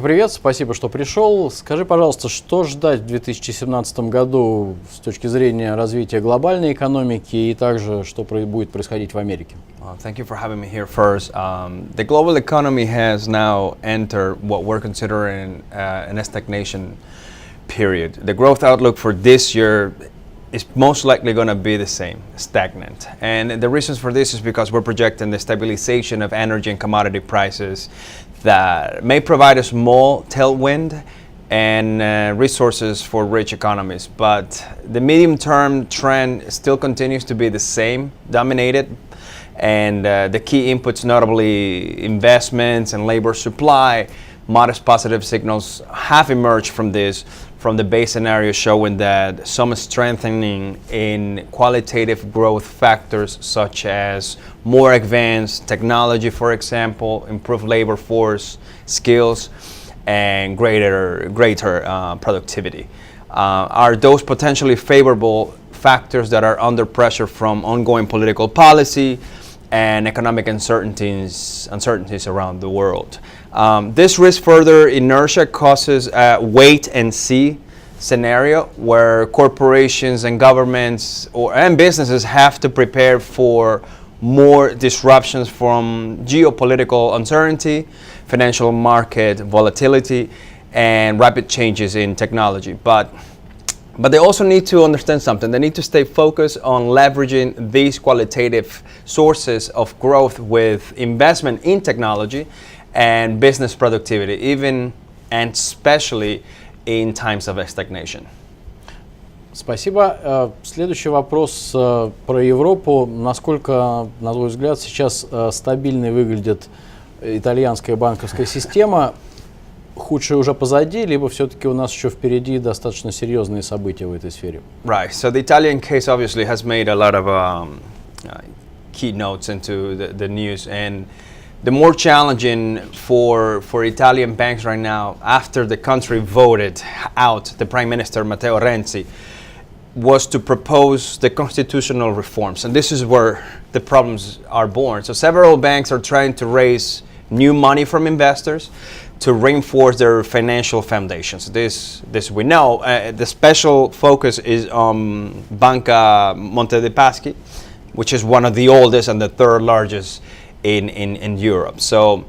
Привет, спасибо, что пришел. Скажи, пожалуйста, что ждать в 2017 году с точки зрения развития глобальной экономики и также, что будет происходить в Америке? Thank you for having me here first. The global economy has now entered what we're considering an stagnation period. The growth outlook for this year is most likely going to be the same, stagnant. And the reasons for this is because we're projecting the stabilization of energy and commodity prices that may provide a small tailwind and resources for rich economies. But the medium-term trend still continues to be the same, dominated, and the key inputs, notably investments and labor supply, modest positive signals have emerged from the base scenario, showing that some strengthening in qualitative growth factors such as more advanced technology, for example, improved labor force skills, and greater productivity are those potentially favorable factors that are under pressure from ongoing political policy and economic uncertainties around the world. This risk further inertia causes a wait and see scenario where corporations and governments and businesses have to prepare for more disruptions from geopolitical uncertainty, financial market volatility, and rapid changes in technology. But they also need to understand something. They need to stay focused on leveraging these qualitative sources of growth with investment in technology and business productivity, even and especially in times of stagnation. Спасибо. Следующий вопрос про Европу. Насколько, на твой взгляд, сейчас стабильной выглядит итальянская банковская система? Худшее уже позади, либо все-таки у нас еще впереди достаточно серьезные события в этой сфере? Right. So the Italian case obviously has made a lot of keynotes into the news, and the more challenging for Italian banks right now, after the country voted out the Prime Minister Matteo Renzi, was to propose the constitutional reforms. And this is where the problems are born. So several banks are trying to raise new money from investors to reinforce their financial foundations. This we know. The special focus is on Banca Monte dei Paschi, which is one of the oldest and the third largest in Europe. So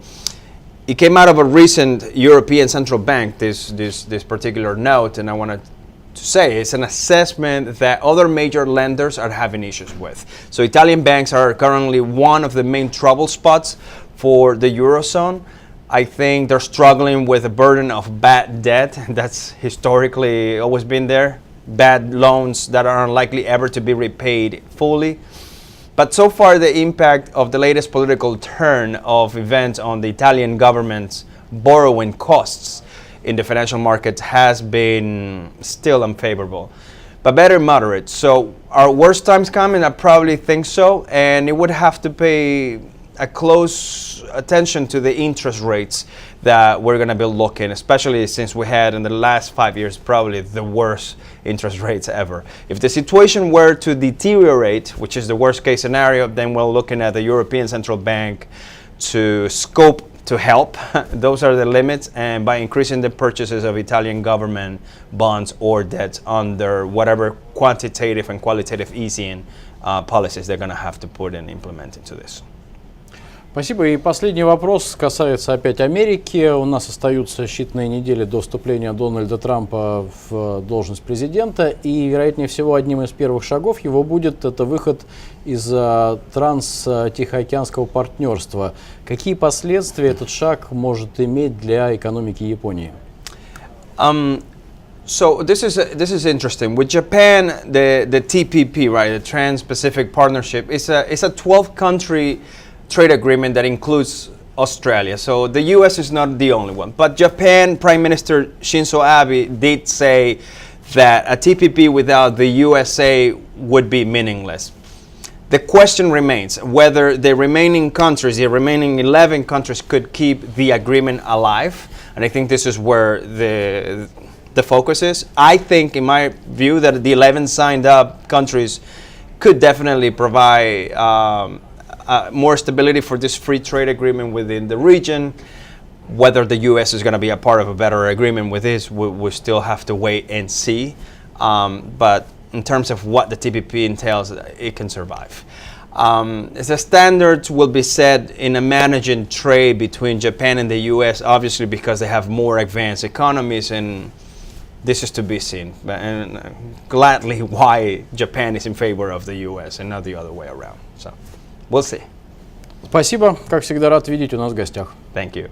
it came out of a recent European Central Bank, this particular note, and I wanted to say it's an assessment that other major lenders are having issues with. So Italian banks are currently one of the main trouble spots for the Eurozone. I think they're struggling with a burden of bad debt that's historically always been there, bad loans that are unlikely ever to be repaid fully. But so far, the impact of the latest political turn of events on the Italian government's borrowing costs in the financial markets has been still unfavorable, but better moderate. So are worse times coming? I probably think so, and it would have to pay a close attention to the interest rates that we're going to be looking, especially since we had in the last 5 years probably the worst interest rates ever. If the situation were to deteriorate, which is the worst case scenario, then we're looking at the European Central Bank to scope to help. Those are the limits, and by increasing the purchases of Italian government bonds or debts under whatever quantitative and qualitative easing policies they're going to have to put and implement into this. Спасибо. И последний вопрос касается опять Америки. У нас остаются считанные недели до вступления Дональда Трампа в должность президента. И, вероятнее всего, одним из первых шагов его будет это выход из транс-тихоокеанского партнерства. Какие последствия этот шаг может иметь для экономики Японии? So this is interesting. With Japan, the TPP, right, the Trans-Pacific Partnership, is a 12-country trade agreement that includes Australia. So the US is not the only one. But Japan Prime Minister Shinzo Abe did say that a TPP without the USA would be meaningless. The question remains whether the remaining countries, the remaining 11 countries, could keep the agreement alive. And I think this is where the focus is. I think, in my view, that the 11 signed up countries could definitely provide more stability for this free trade agreement within the region. Whether the U.S. is going to be a part of a better agreement with this, we still have to wait and see. But in terms of what the TPP entails, it can survive. The standards will be set in a managing trade between Japan and the U.S., obviously because they have more advanced economies, and this is to be seen. And gladly why Japan is in favor of the U.S. and not the other way around. So we'll see. Спасибо. Как всегда, рад видеть у нас в гостях. Thank you.